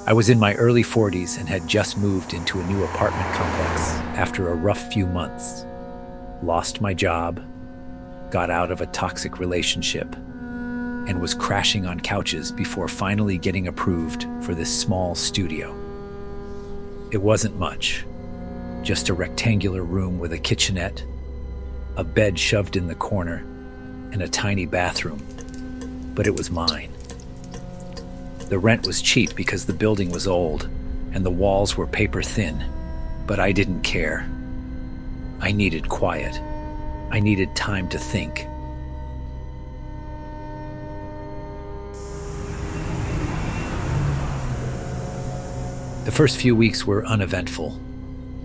I was in my early 40s and had just moved into a new apartment complex after a rough few months. Lost my job, got out of a toxic relationship, and was crashing on couches before finally getting approved for this small studio. It wasn't much, just a rectangular room with a kitchenette, a bed shoved in the corner, and a tiny bathroom. But it was mine. The rent was cheap because the building was old and the walls were paper thin, but I didn't care. I needed quiet. I needed time to think. The first few weeks were uneventful,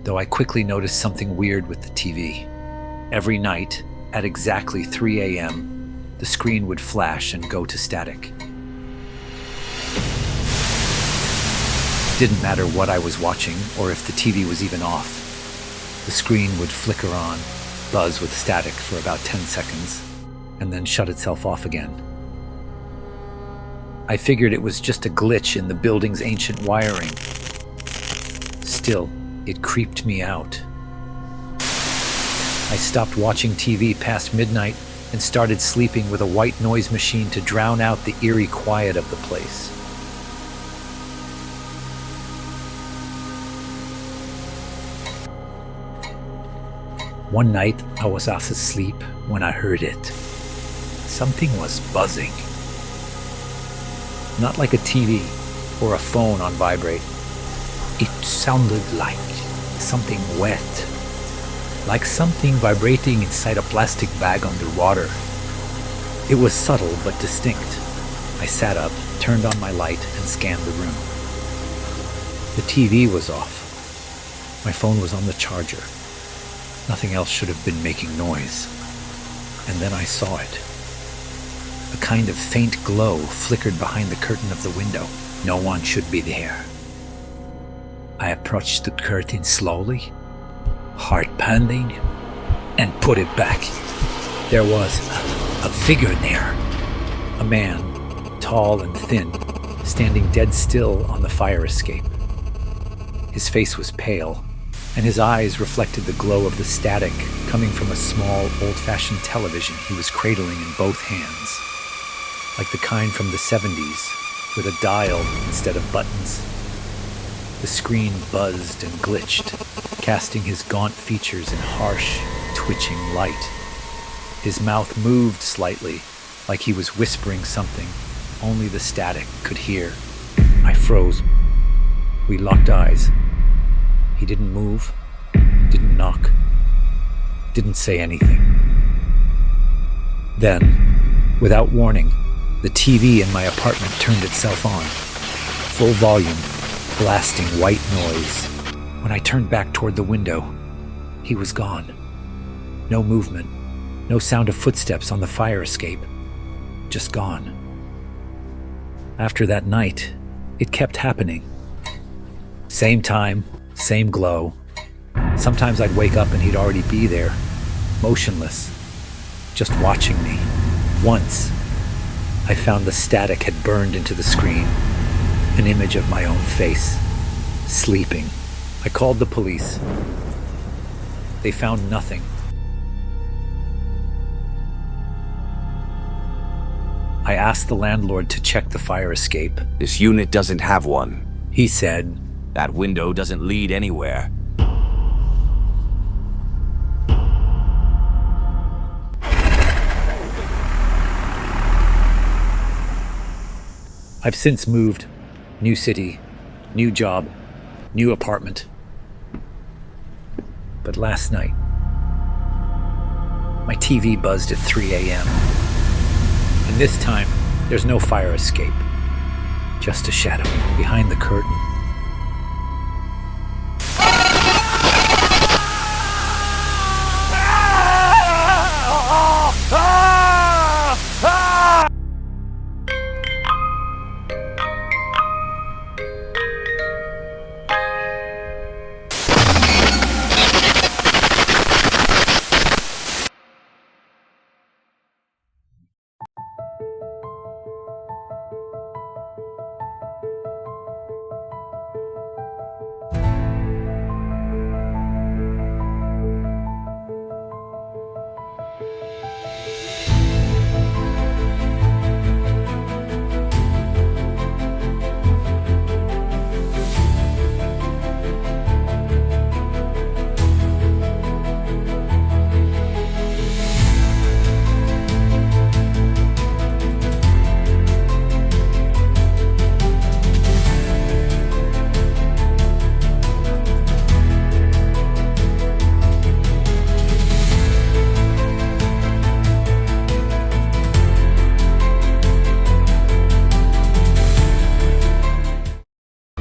though I quickly noticed something weird with the TV. Every night, at exactly 3 a.m., the screen would flash and go to static. It didn't matter what I was watching or if the TV was even off. The screen would flicker on, buzz with static for about 10 seconds, and then shut itself off again. I figured it was just a glitch in the building's ancient wiring. Still, it creeped me out. I stopped watching TV past midnight and started sleeping with a white noise machine to drown out the eerie quiet of the place. One night, I was half asleep when I heard it. Something was buzzing. Not like a TV or a phone on vibrate. It sounded like something wet, like something vibrating inside a plastic bag underwater. It was subtle but distinct. I sat up, turned on my light, and scanned the room. The TV was off. My phone was on the charger. Nothing else should have been making noise. And then I saw it. A kind of faint glow flickered behind the curtain of the window. No one should be there. I approached the curtain slowly, heart pounding, and put it back. There was a figure there. A man, tall and thin, standing dead still on the fire escape. His face was pale, and his eyes reflected the glow of the static coming from a small, old-fashioned television he was cradling in both hands, like the kind from the 70s, with a dial instead of buttons. The screen buzzed and glitched, casting his gaunt features in harsh, twitching light. His mouth moved slightly, like he was whispering something only the static could hear. I froze. We locked eyes. He didn't move, didn't knock, didn't say anything. Then, without warning, the TV in my apartment turned itself on, full volume, blasting white noise. When I turned back toward the window, he was gone. No movement, no sound of footsteps on the fire escape, just gone. After that night, it kept happening. Same time, same glow. Sometimes I'd wake up and he'd already be there, motionless, just watching me. Once, I found the static had burned into the screen, an image of my own face, sleeping. I called the police. They found nothing. I asked the landlord to check the fire escape. This unit doesn't have one. He said, That window doesn't lead anywhere. I've since moved. New city, new job, new apartment. But last night, my TV buzzed at 3 a.m. And this time, there's no fire escape. Just a shadow behind the curtain.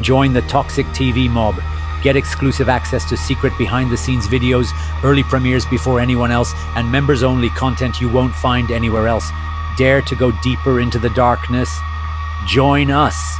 Join the Toxik TV mob. Get exclusive access to secret behind-the-scenes videos, early premieres before anyone else, and members-only content you won't find anywhere else. Dare to go deeper into the darkness? Join us!